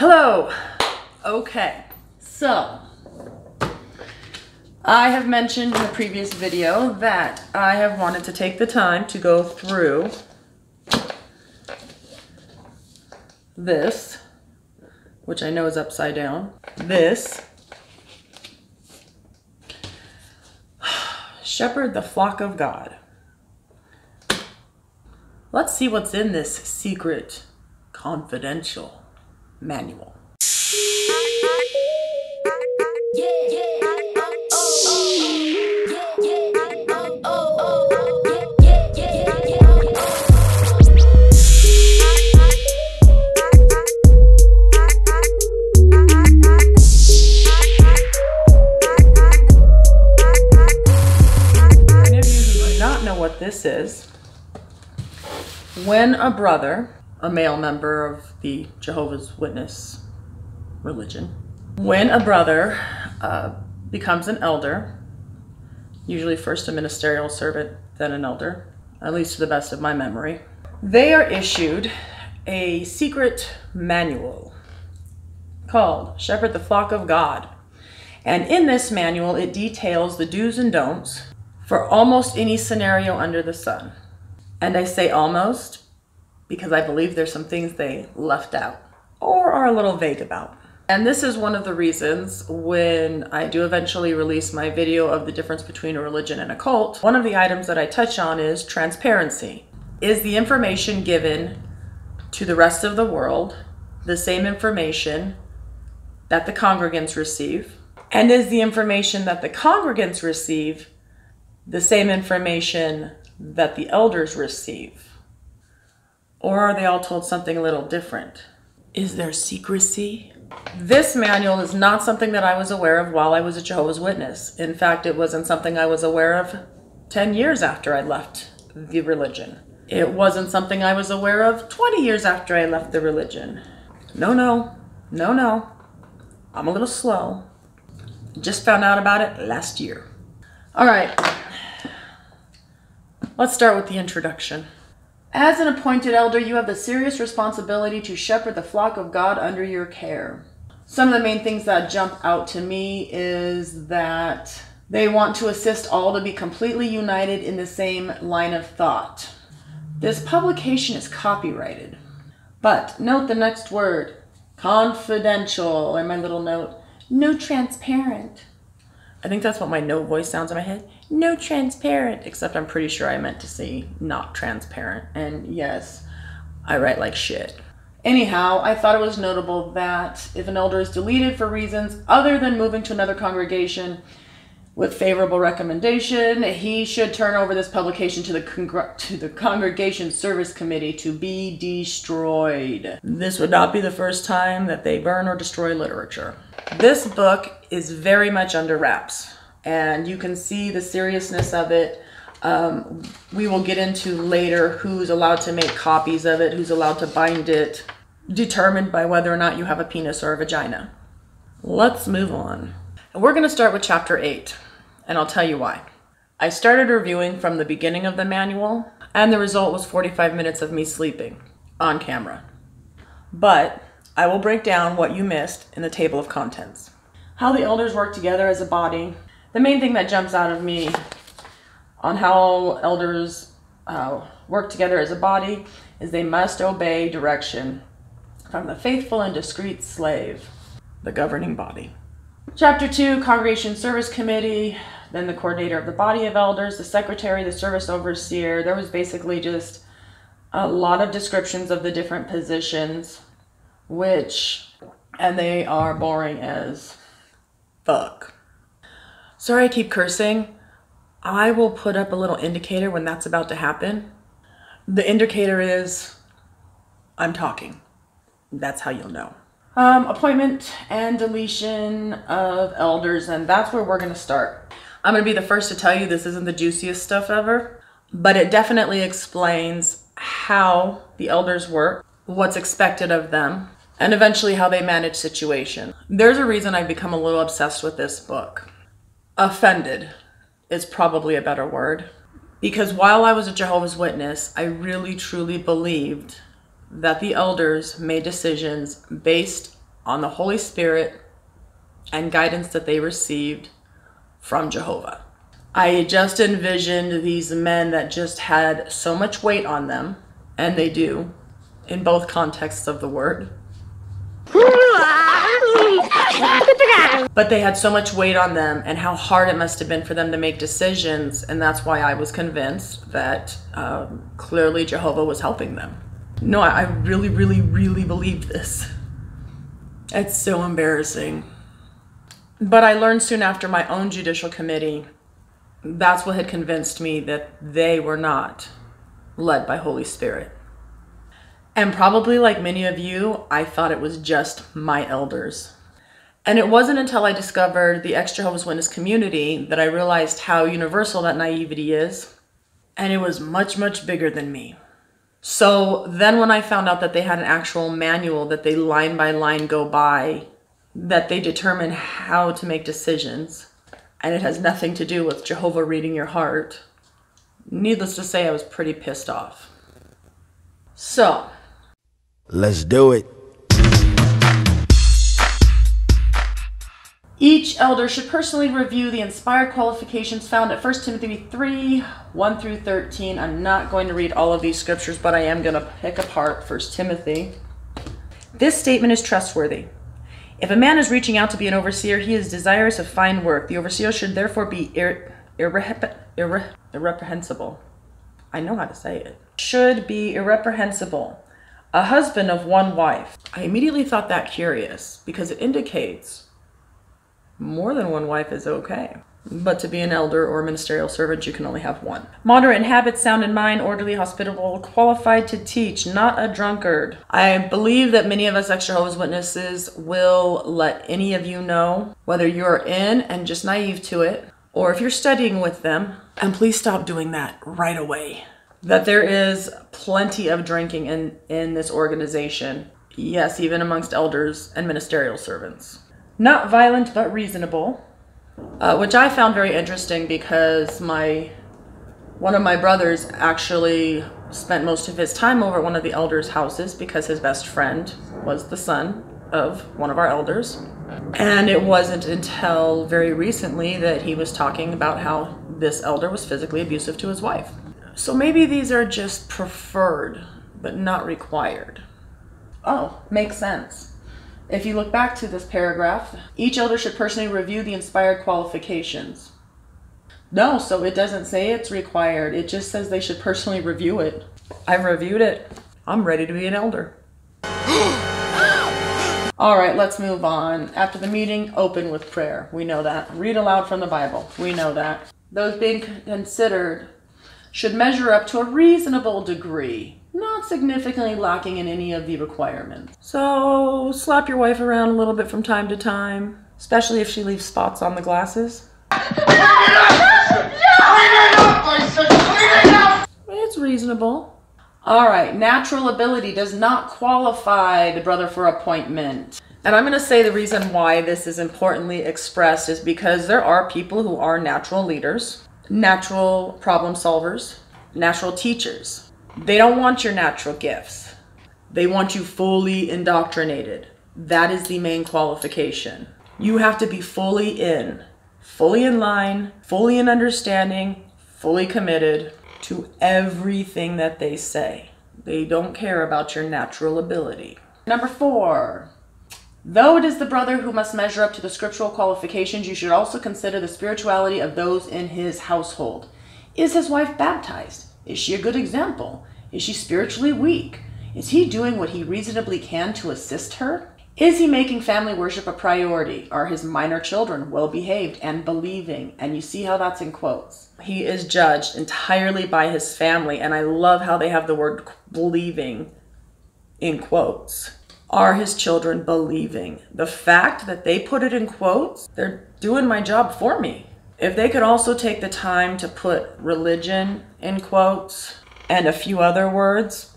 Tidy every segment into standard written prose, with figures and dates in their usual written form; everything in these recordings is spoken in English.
Hello. Okay, so I have mentioned in the previous video that I have wanted to take the time to go through this, which I know is upside down. This, Shepherd the Flock of God. Let's see what's in this secret, confidential manual. What this is, when a brother, a male member of the Jehovah's Witness religion, when a brother becomes an elder, usually first a ministerial servant, then an elder, at least to the best of my memory, they are issued a secret manual called Shepherd the Flock of God. And in this manual, it details the do's and don'ts for almost any scenario under the sun. And I say almost because I believe there's some things they left out or are a little vague about. And this is one of the reasons when I do eventually release my video of the difference between a religion and a cult, one of the items that I touch on is transparency. Is the information given to the rest of the world the same information that the congregants receive? And is the information that the congregants receive the same information that the elders receive? Or are they all told something a little different? Is there secrecy? This manual is not something that I was aware of while I was a Jehovah's Witness. In fact, it wasn't something I was aware of 10 years after I left the religion. It wasn't something I was aware of 20 years after I left the religion. No. I'm a little slow. Just found out about it last year. All right. Let's start with the introduction. As an appointed elder, you have the serious responsibility to shepherd the flock of God under your care. Some of the main things that jump out to me is that they want to assist all to be completely united in the same line of thought. This publication is copyrighted, but note the next word, confidential, and my little note, no transparent. I think that's what my no voice sounds in my head. No transparent, except I'm pretty sure I meant to say not transparent. And yes, I write like shit. Anyhow, I thought it was notable that if an elder is deleted for reasons other than moving to another congregation with favorable recommendation, he should turn over this publication to the Congregation Service Committee to be destroyed. This would not be the first time that they burn or destroy literature. This book is very much under wraps, and you can see the seriousness of it. We will get into later who's allowed to make copies of it, who's allowed to bind it, determined by whether or not you have a penis or a vagina. Let's move on. And we're going to start with chapter 8, and I'll tell you why. I started reviewing from the beginning of the manual, and the result was 45 minutes of me sleeping on camera. But I will break down what you missed in the table of contents. How the elders work together as a body. The main thing that jumps out of me on how elders work together as a body is they must obey direction from the faithful and discreet slave, the governing body. Chapter 2, Congregation Service Committee, then the coordinator of the body of elders, the secretary, the service overseer. There was basically just a lot of descriptions of the different positions, and they are boring as fuck. Sorry I keep cursing. I will put up a little indicator when that's about to happen. The indicator is I'm talking. That's how you'll know. Appointment and deletion of elders, and that's where we're going to start. I'm going to be the first to tell you this isn't the juiciest stuff ever, but it definitely explains how the elders work, what's expected of them, and eventually how they manage situations. There's a reason I've become a little obsessed with this book. Offended is probably a better word, because while I was a Jehovah's Witness, I really truly believed that the elders made decisions based on the Holy Spirit and guidance that they received from Jehovah. I just envisioned these men that just had so much weight on them, and they do, in both contexts of the word. But they had so much weight on them, and how hard it must have been for them to make decisions, and that's why I was convinced that clearly Jehovah was helping them. No, I really, really, really believed this. It's so embarrassing. But I learned soon after my own judicial committee, that's what had convinced me that they were not led by Holy Spirit. And probably like many of you, I thought it was just my elders. And it wasn't until I discovered the ex-Jehovah's Witness community that I realized how universal that naivety is. And it was much, much bigger than me. So then when I found out that they had an actual manual that they line by line go by, that they determine how to make decisions, and it has nothing to do with Jehovah reading your heart, needless to say, I was pretty pissed off. So, let's do it. Each elder should personally review the inspired qualifications found at 1 Timothy 3, 1 through 13. I'm not going to read all of these scriptures, but I am going to pick apart 1 Timothy. This statement is trustworthy. If a man is reaching out to be an overseer, he is desirous of fine work. The overseer should therefore be irreprehensible. I know how to say it. Should be irreprehensible. A husband of one wife. I immediately thought that curious because it indicates more than one wife is okay. But to be an elder or ministerial servant, you can only have one. Moderate in habits, sound in mind, orderly, hospitable, qualified to teach, not a drunkard. I believe that many of us ex-Jehovah's Witnesses will let any of you know, whether you're in and just naive to it, or if you're studying with them, and please stop doing that right away, that there is plenty of drinking in this organization. Yes, even amongst elders and ministerial servants. Not violent, but reasonable. Which I found very interesting because one of my brothers actually spent most of his time over at one of the elders' houses because his best friend was the son of one of our elders. And it wasn't until very recently that he was talking about how this elder was physically abusive to his wife. So maybe these are just preferred, but not required. Oh, makes sense. If you look back to this paragraph, each elder should personally review the inspired qualifications. No, so it doesn't say it's required. It just says they should personally review it. I've reviewed it. I'm ready to be an elder. All right, let's move on. After the meeting, open with prayer. We know that. Read aloud from the Bible. We know that. Those being considered should measure up to a reasonable degree, not significantly lacking in any of the requirements. So slap your wife around a little bit from time to time, especially if she leaves spots on the glasses. It's reasonable. All right, natural ability does not qualify the brother for appointment. And I'm going to say the reason why this is importantly expressed is because there are people who are natural leaders, natural problem solvers, natural teachers. They don't want your natural gifts. They want you fully indoctrinated. That is the main qualification. You have to be fully in line, fully in understanding, fully committed to everything that they say. They don't care about your natural ability. Number 4, though it is the brother who must measure up to the scriptural qualifications, you should also consider the spirituality of those in his household. Is his wife baptized? Is she a good example? Is she spiritually weak? Is he doing what he reasonably can to assist her? Is he making family worship a priority? Are his minor children well behaved and believing? And you see how that's in quotes. He is judged entirely by his family, and I love how they have the word believing in quotes. Are his children believing? The fact that they put it in quotes, they're doing my job for me. If they could also take the time to put religion in quotes and a few other words,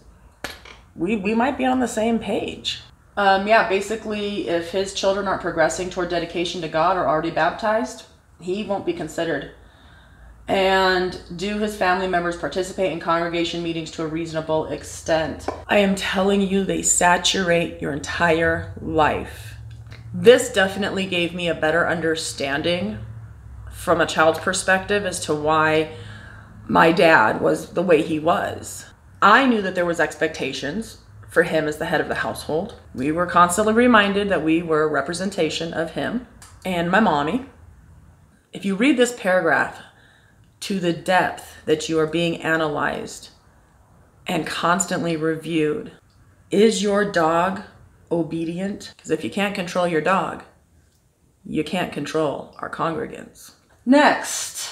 we might be on the same page. Yeah, basically, if his children aren't progressing toward dedication to God or already baptized, he won't be considered. And do his family members participate in congregation meetings to a reasonable extent? I am telling you, they saturate your entire life. This definitely gave me a better understanding from a child's perspective as to why my dad was the way he was. I knew that there was expectations for him as the head of the household. We were constantly reminded that we were a representation of him and my mommy. If you read this paragraph to the depth that you are being analyzed and constantly reviewed, is your dog obedient? Because if you can't control your dog, you can't control our congregants. Next,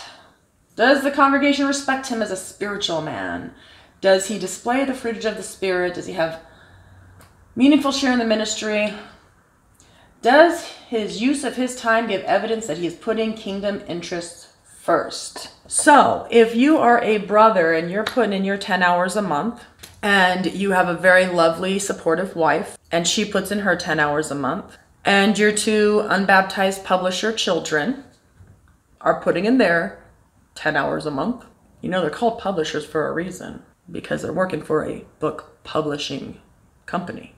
does the congregation respect him as a spiritual man? Does he display the fruit of the Spirit? Does he have meaningful share in the ministry? Does his use of his time give evidence that he is putting kingdom interests first? So, if you are a brother and you're putting in your 10 hours a month, and you have a very lovely, supportive wife, and she puts in her 10 hours a month, and your two unbaptized publisher children are putting in their 10 hours a month, you know they're called publishers for a reason, because they're working for a book publishing company.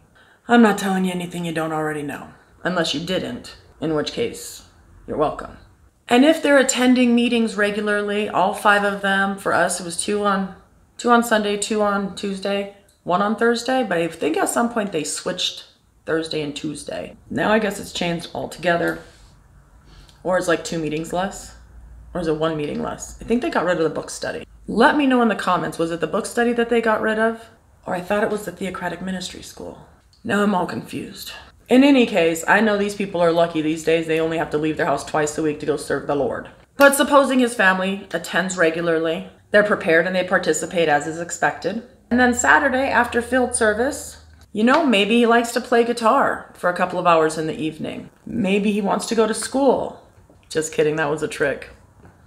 I'm not telling you anything you don't already know, unless you didn't, in which case, you're welcome. And if they're attending meetings regularly, all 5 of them, for us it was 2 on Sunday, 2 on Tuesday, 1 on Thursday, but I think at some point they switched Thursday and Tuesday. Now I guess it's changed altogether, or it's like 2 meetings less, or is it 1 meeting less? I think they got rid of the book study. Let me know in the comments, was it the book study that they got rid of? Or I thought it was the Theocratic Ministry School. Now I'm all confused. In any case, I know these people are lucky these days. They only have to leave their house twice a week to go serve the Lord. But supposing his family attends regularly, they're prepared and they participate as is expected. And then Saturday after field service, you know, maybe he likes to play guitar for a couple of hours in the evening. Maybe he wants to go to school. Just kidding, that was a trick.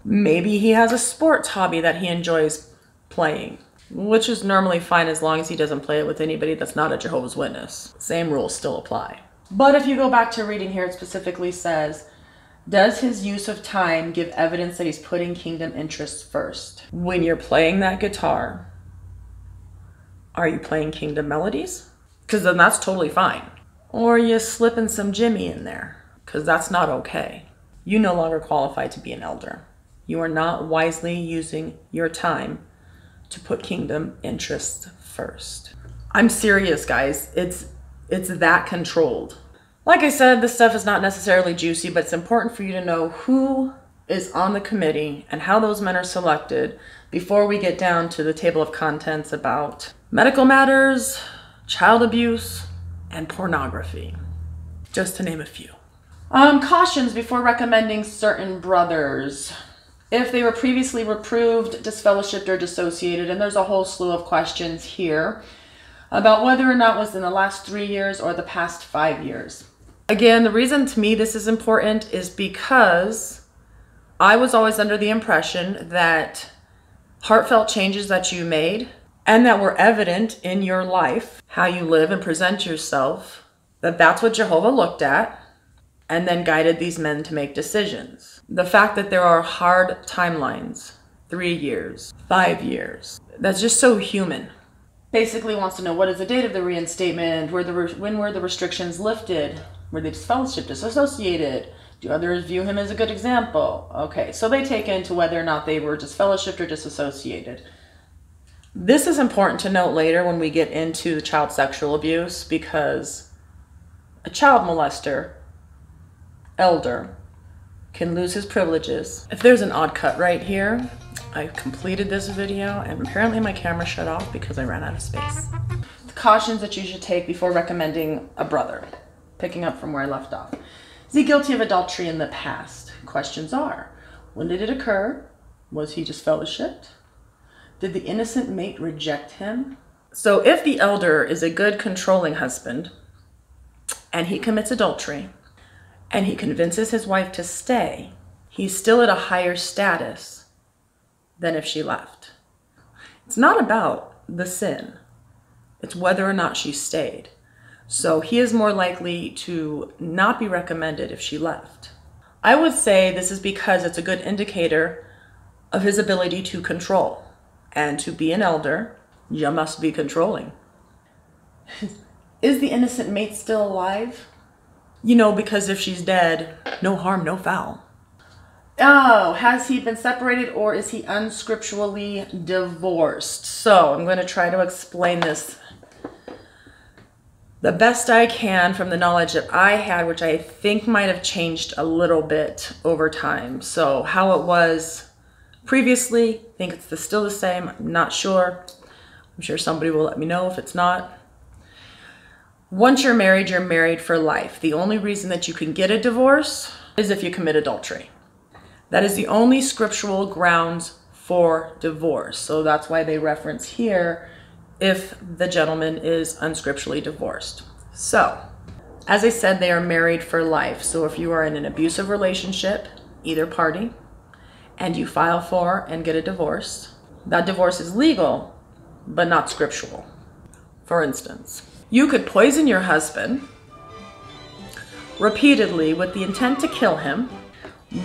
Maybe he has a sports hobby that he enjoys playing, which is normally fine as long as he doesn't play it with anybody that's not a Jehovah's Witness. Same rules still apply. But if you go back to reading here, it specifically says, does his use of time give evidence that he's putting kingdom interests first? When you're playing that guitar, are you playing kingdom melodies? Because then that's totally fine. Or are you slipping some Jimmy in there? Because that's not okay. You no longer qualify to be an elder. You are not wisely using your time to put kingdom interests first. I'm serious, guys. It's that controlled. Like I said, this stuff is not necessarily juicy, but it's important for you to know who is on the committee and how those men are selected before we get down to the table of contents about medical matters, child abuse, and pornography, just to name a few. Cautions before recommending certain brothers. If they were previously reproved, disfellowshipped, or dissociated, and there's a whole slew of questions here about whether or not it was in the last 3 years or the past 5 years. Again, the reason to me this is important is because I was always under the impression that heartfelt changes that you made and that were evident in your life, how you live and present yourself, that's what Jehovah looked at and then guided these men to make decisions. The fact that there are hard timelines, 3 years, 5 years, that's just so human. Basically wants to know, what is the date of the reinstatement? When were the restrictions lifted? Were they disfellowshipped, disassociated? Do others view him as a good example? Okay, so they take into whether or not they were disfellowshipped or disassociated. This is important to note later when we get into the child sexual abuse, because a child molester, elder, can lose his privileges. If there's an odd cut right here, I completed this video and apparently my camera shut off because I ran out of space. The cautions that you should take before recommending a brother, picking up from where I left off. Is he guilty of adultery in the past? Questions are, when did it occur? Was he disfellowshipped? Did the innocent mate reject him? So if the elder is a good controlling husband and he commits adultery and he convinces his wife to stay, he's still at a higher status than if she left. It's not about the sin. It's whether or not she stayed. So he is more likely to not be recommended if she left. I would say this is because it's a good indicator of his ability to control. And to be an elder, you must be controlling. Is the innocent mate still alive? You know, because if she's dead, no harm, no foul. Oh, has he been separated or is he unscripturally divorced? So I'm going to try to explain this the best I can from the knowledge that I had, which I think might have changed a little bit over time. So how it was previously, I think it's still the same. I'm not sure. I'm sure somebody will let me know if it's not. Once you're married for life. The only reason that you can get a divorce is if you commit adultery. That is the only scriptural grounds for divorce. So that's why they reference here if the gentleman is unscripturally divorced. So, as I said, they are married for life. So if you are in an abusive relationship, either party, and you file for and get a divorce, that divorce is legal, but not scriptural. For instance, you could poison your husband repeatedly with the intent to kill him,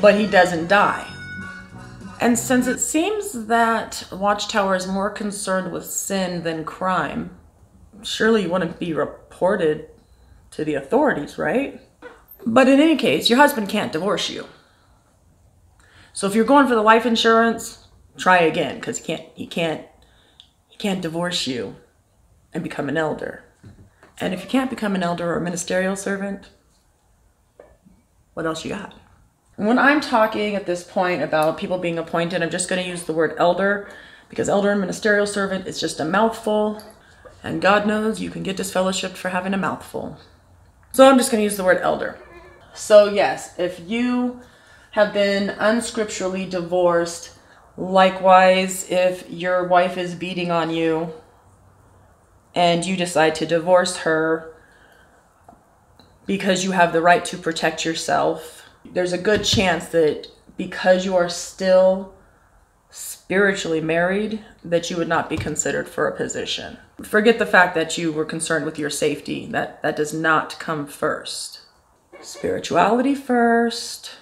but he doesn't die. And since it seems that Watchtower is more concerned with sin than crime, surely you wouldn't be reported to the authorities, right? But in any case, your husband can't divorce you. So if you're going for the life insurance, try again, because he can't divorce you and become an elder. And if you can't become an elder or a ministerial servant, what else you got? When I'm talking at this point about people being appointed, I'm just going to use the word elder, because elder and ministerial servant is just a mouthful, and God knows you can get disfellowshipped for having a mouthful. So I'm just going to use the word elder. So yes, if you have been unscripturally divorced, likewise, if your wife is beating on you and you decide to divorce her because you have the right to protect yourself, there's a good chance that because you are still spiritually married, that you would not be considered for a position. Forget the fact that you were concerned with your safety. That does not come first. Spirituality first,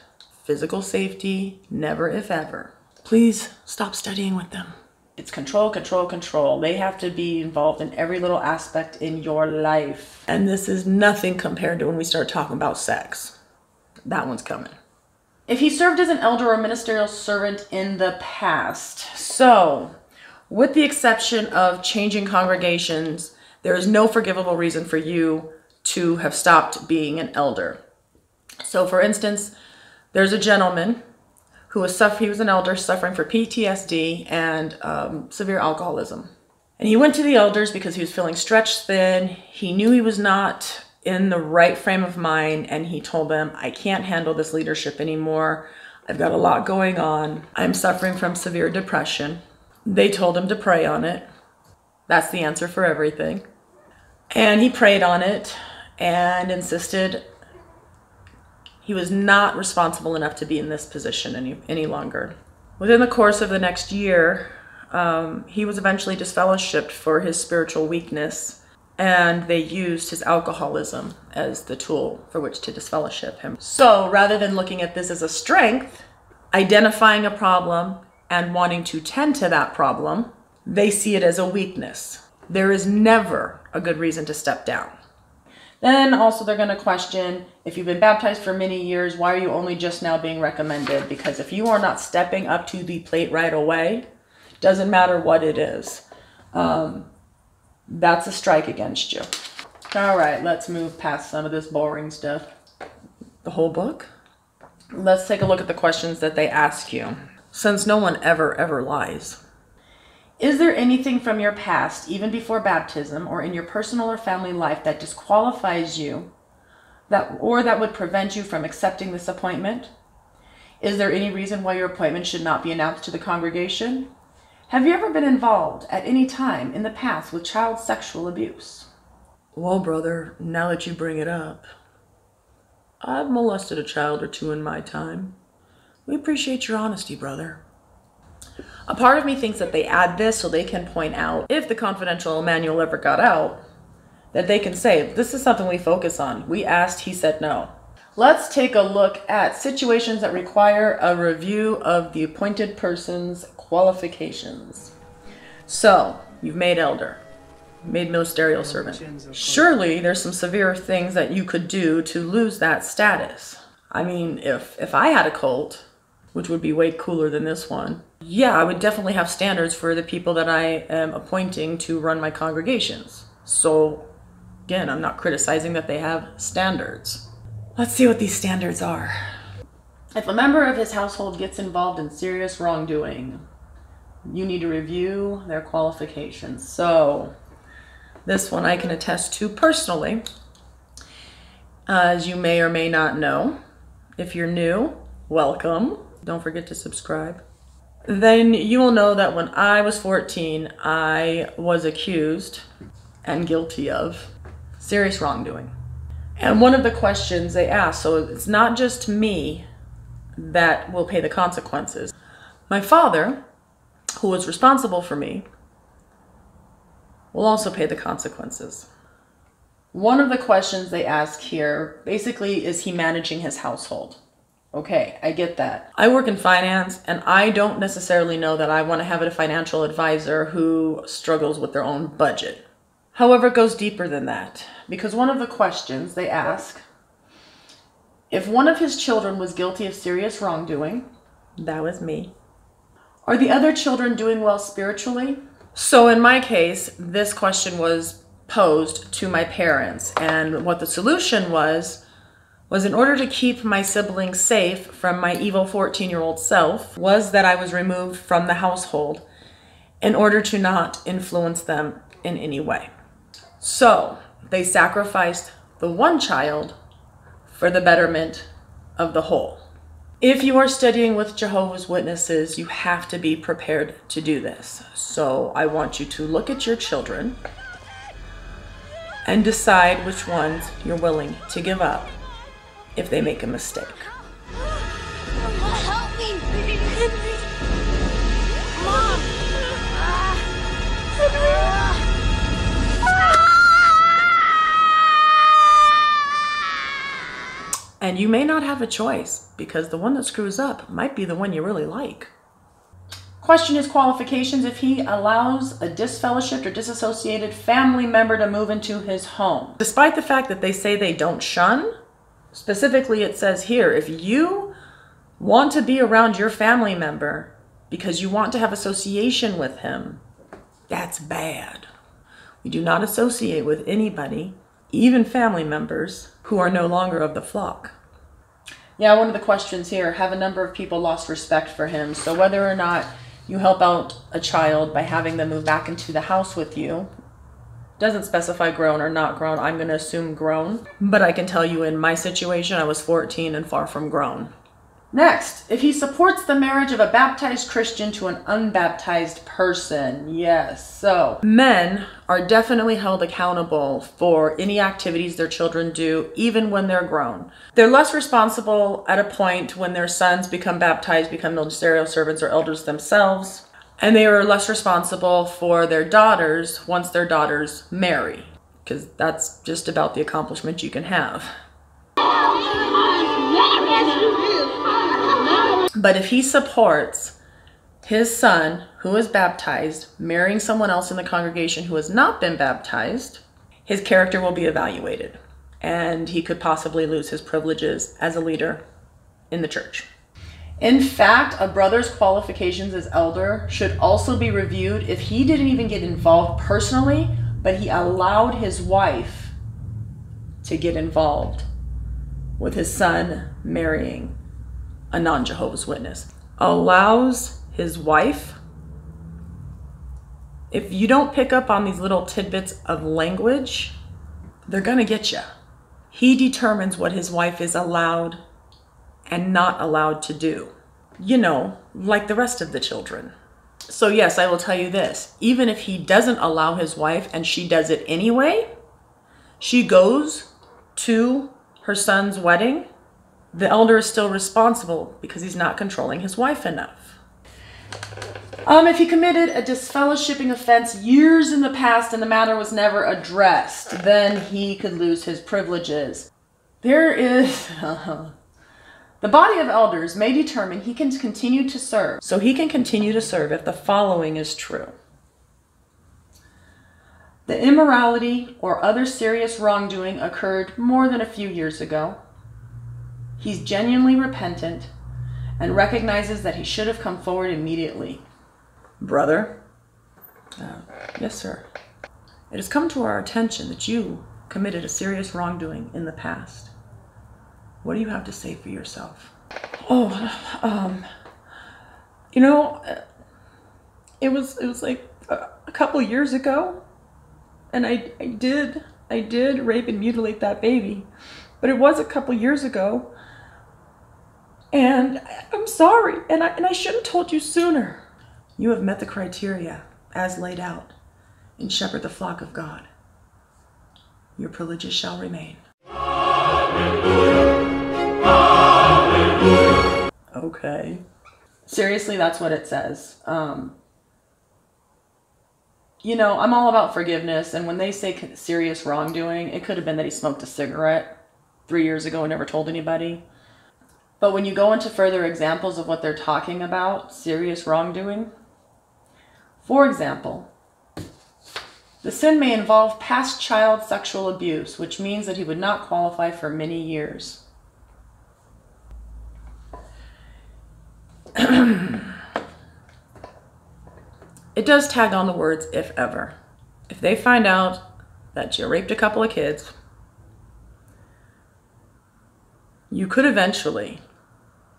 physical safety, never if ever. Please stop studying with them. It's control, control, control. They have to be involved in every little aspect in your life. And this is nothing compared to when we start talking about sex. That one's coming. If he served as an elder or ministerial servant in the past. So, with the exception of changing congregations, there is no forgivable reason for you to have stopped being an elder. So, for instance, there's a gentleman who was he was an elder suffering for PTSD and severe alcoholism. And he went to the elders because he was feeling stretched thin. He knew he was not in the right frame of mind, and he told them, I can't handle this leadership anymore. I've got a lot going on. I'm suffering from severe depression. They told him to pray on it. That's the answer for everything. And he prayed on it and insisted he was not responsible enough to be in this position any longer. Within the course of the next year, he was eventually disfellowshipped for his spiritual weakness, and they used his alcoholism as the tool for which to disfellowship him. So rather than looking at this as a strength, identifying a problem and wanting to tend to that problem, they see it as a weakness. There is never a good reason to step down. Then also they're going to question, if you've been baptized for many years, why are you only just now being recommended? Because if you are not stepping up to the plate right away, doesn't matter what it is. That's a strike against you. All right, let's move past some of this boring stuff. The whole book? Let's take a look at the questions that they ask you, since no one ever lies. Is there anything from your past, even before baptism, or in your personal or family life that disqualifies you, that would prevent you from accepting this appointment? Is there any reason why your appointment should not be announced to the congregation? Have you ever been involved at any time in the past with child sexual abuse? Well, brother, now that you bring it up, I've molested a child or two in my time. We appreciate your honesty, brother. A part of me thinks that they add this so they can point out, if the confidential manual ever got out, that they can say, this is something we focus on. We asked, he said no. Let's take a look at situations that require a review of the appointed person's qualifications. So, you've made elder. made ministerial servant. Surely there's some severe things that you could do to lose that status. I mean, if I had a cult, which would be way cooler than this one, yeah, I would definitely have standards for the people that I am appointing to run my congregations. So again, I'm not criticizing that they have standards. Let's see what these standards are. If a member of his household gets involved in serious wrongdoing, you need to review their qualifications. So this one I can attest to personally. As you may or may not know, if you're new, welcome. Don't forget to subscribe. Then you will know that when I was 14, I was accused and guilty of serious wrongdoing. And one of the questions they asked, so it's not just me that will pay the consequences. My father, who was responsible for me, will also pay the consequences. One of the questions they ask here, basically, is he managing his household? Okay, I get that. I work in finance, and I don't necessarily know that I want to have a financial advisor who struggles with their own budget. However, it goes deeper than that, because one of the questions they ask, if one of his children was guilty of serious wrongdoing, that was me, are the other children doing well spiritually? So in my case, this question was posed to my parents, and what the solution was in order to keep my siblings safe from my evil 14-year-old self, was that I was removed from the household in order to not influence them in any way. So they sacrificed the one child for the betterment of the whole. If you are studying with Jehovah's Witnesses, you have to be prepared to do this. So I want you to look at your children and decide which ones you're willing to give up if they make a mistake. Help me! Mom! And you may not have a choice, because the one that screws up might be the one you really like. Question his qualifications if he allows a disfellowshipped or disassociated family member to move into his home. Despite the fact that they say they don't shun, specifically it says here, if you want to be around your family member because you want to have association with him, that's bad. We do not associate with anybody, even family members, who are no longer of the flock. Yeah, one of the questions here, have a number of people lost respect for him? So whether or not you help out a child by having them move back into the house with you, doesn't specify grown or not grown. I'm going to assume grown. But I can tell you in my situation, I was 14 and far from grown. Next, if he supports the marriage of a baptized Christian to an unbaptized person. Yes, so men are definitely held accountable for any activities their children do, even when they're grown. They're less responsible at a point when their sons become baptized, become ministerial servants or elders themselves, and they are less responsible for their daughters once their daughters marry, because that's just about the accomplishment you can have. But if he supports his son, who is baptized, marrying someone else in the congregation who has not been baptized, his character will be evaluated, and he could possibly lose his privileges as a leader in the church. In fact, a brother's qualifications as elder should also be reviewed if he didn't even get involved personally, but he allowed his wife to get involved with his son marrying a non-Jehovah's Witness. Allows his wife. If you don't pick up on these little tidbits of language, they're gonna get you. He determines what his wife is allowed and not allowed to do. You know, like the rest of the children. So yes, I will tell you this. Even if he doesn't allow his wife and she does it anyway, she goes to her son's wedding, the elder is still responsible because he's not controlling his wife enough. If he committed a disfellowshipping offense years in the past and the matter was never addressed, then he could lose his privileges. There is... The body of elders may determine he can continue to serve. So he can continue to serve if the following is true. The immorality or other serious wrongdoing occurred more than a few years ago. He's genuinely repentant and recognizes that he should have come forward immediately. Brother? Yes, sir. It has come to our attention that you committed a serious wrongdoing in the past. What do you have to say for yourself? It was like a couple years ago, and I did rape and mutilate that baby, but it was a couple years ago, and I'm sorry, and I should have told you sooner. You have met the criteria as laid out in Shepherd the Flock of God. Your privileges shall remain. Hallelujah. Hallelujah. Okay. Seriously, that's what it says. I'm all about forgiveness, and when they say serious wrongdoing, it could have been that he smoked a cigarette 3 years ago and never told anybody. But when you go into further examples of what they're talking about, serious wrongdoing, for example, the sin may involve past child sexual abuse, which means that he would not qualify for many years. It does tag on the words, if ever. If they find out that you raped a couple of kids, you could eventually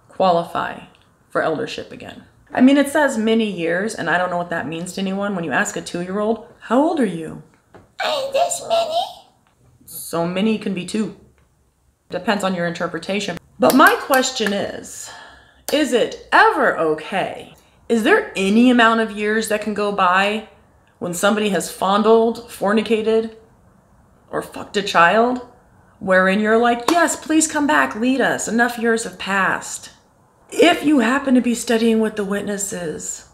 qualify for eldership again. I mean, it says many years, and I don't know what that means to anyone. When you ask a 2-year-old, how old are you? I'm this many. So many can be 2. Depends on your interpretation. But my question is it ever okay? Is there any amount of years that can go by when somebody has fondled, fornicated, or fucked a child, wherein you're like, yes, please come back, lead us. Enough years have passed. If you happen to be studying with the witnesses,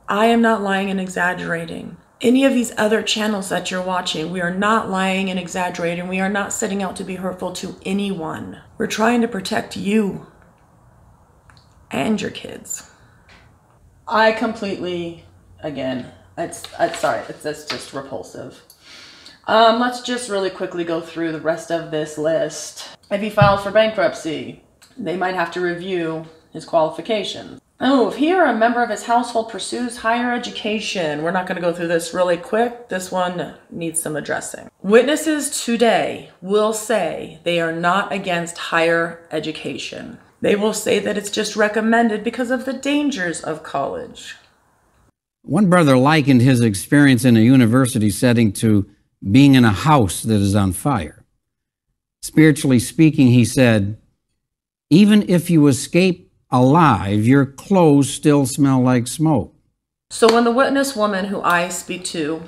I am not lying and exaggerating. Any of these other channels that you're watching, we are not lying and exaggerating. We are not setting out to be hurtful to anyone. We're trying to protect you and your kids. I completely, again, it's just repulsive. Let's just really quickly go through the rest of this list. If he filed for bankruptcy, they might have to review his qualifications. Oh, if he or a member of his household pursues higher education, we're not going to go through this really quick. This one needs some addressing. Witnesses today will say they are not against higher education. They will say that it's just recommended because of the dangers of college. One brother likened his experience in a university setting to being in a house that is on fire. Spiritually speaking, he said, even if you escape alive, your clothes still smell like smoke. So when the witness woman who I speak to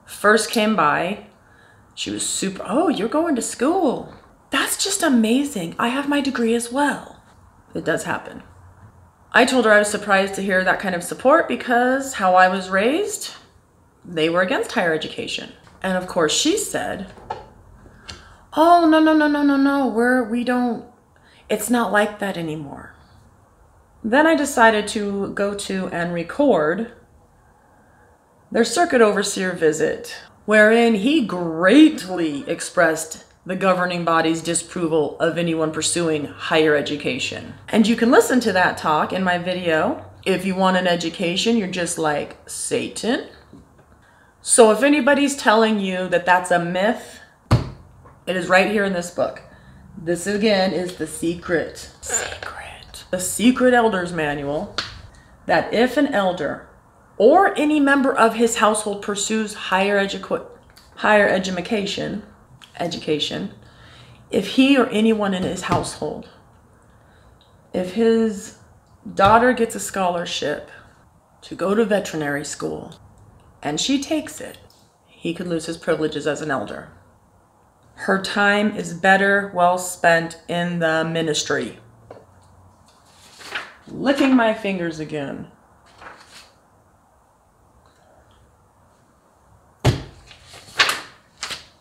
first came by, she was super, oh, you're going to school. That's just amazing. I have my degree as well. It does happen. I told her I was surprised to hear that kind of support because how I was raised, they were against higher education. And of course she said, oh, no, we don't, it's not like that anymore. Then I decided to go to and record their circuit overseer visit, wherein he greatly expressed the governing body's disapproval of anyone pursuing higher education. And you can listen to that talk in my video. If you want an education, you're just like Satan. So if anybody's telling you that that's a myth, it is right here in this book. This again is the secret. The secret elder's manual, that if an elder or any member of his household pursues higher education, if he or anyone in his household, if his daughter gets a scholarship to go to veterinary school and she takes it, he could lose his privileges as an elder. Her time is better well spent in the ministry. Licking my fingers again.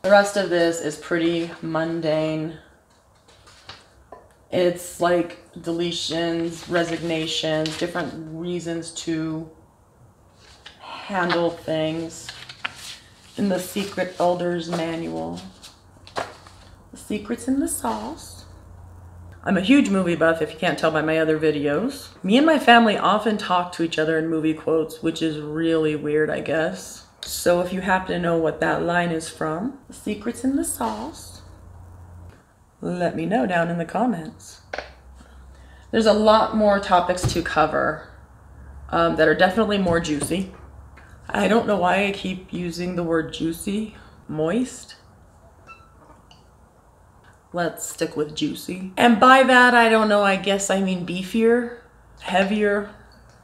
The rest of this is pretty mundane. It's like deletions, resignations, different reasons to handle things. in the Secret Elder's Manual. The secret's in the sauce. I'm a huge movie buff, if you can't tell by my other videos. Me and my family often talk to each other in movie quotes, which is really weird, I guess. So if you happen to know what that line is from, the secret's in the sauce, let me know down in the comments. There's a lot more topics to cover that are definitely more juicy. I don't know why I keep using the word juicy. Moist? Let's stick with juicy. And by that, I don't know, I guess I mean beefier, heavier,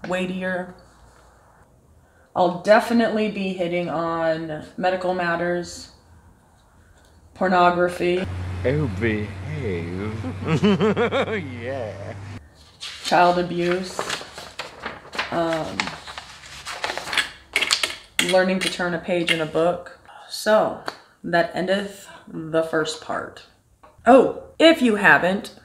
weightier. I'll definitely be hitting on medical matters, pornography. Oh, behave. Yeah. Child abuse. Learning to turn a page in a book. So, that endeth the first part. Oh, if you haven't,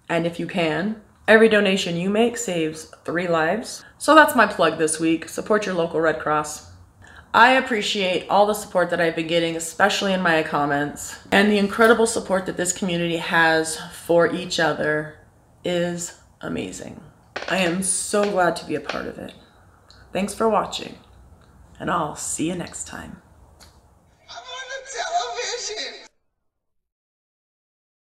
and if you can, every donation you make saves 3 lives. So that's my plug this week. Support your local Red Cross. I appreciate all the support that I've been getting, especially in my comments. And the incredible support that this community has for each other is amazing. I am so glad to be a part of it. Thanks for watching, and I'll see you next time.